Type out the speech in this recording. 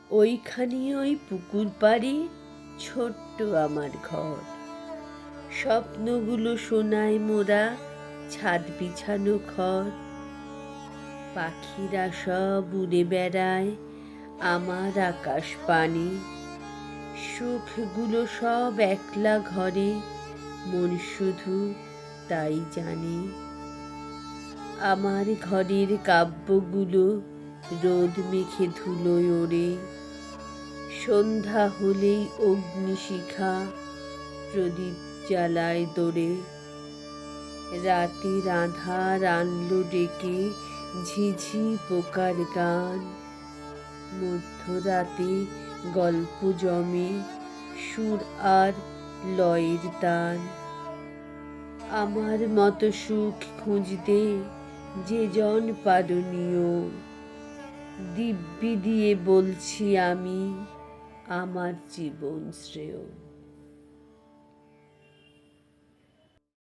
ওইখানে ওই পুকুর পাড়ে ছোট্ট আমার ঘর, স্বপ্নগুলো সোনায় মোরা, ছাদ বিছানো ঘর। পাখিরা সব উড়ে বেড়ায় আমার আকাশ পানে, সুখগুলো সব একলা ঘরে, মন শুধু তাই জানে। আমার ঘরের কাব্যগুলো রোদ মেখে ধুলোয় ওড়ে, সন্ধ্যা হলেই অগ্নিশিখা প্রদীপ জ্বালায় দোরে। রাতের আঁধার আনলো ডেকে ঝিঝি পোকার গান, মধ্যরাতে গল্প জমে সুর আর লয়ের তান। আমার মতো সুখ খুঁজতে যে জন পারনীয়, দিব্যি দিয়ে বলছি আমি আমার জীবন শ্রেয়।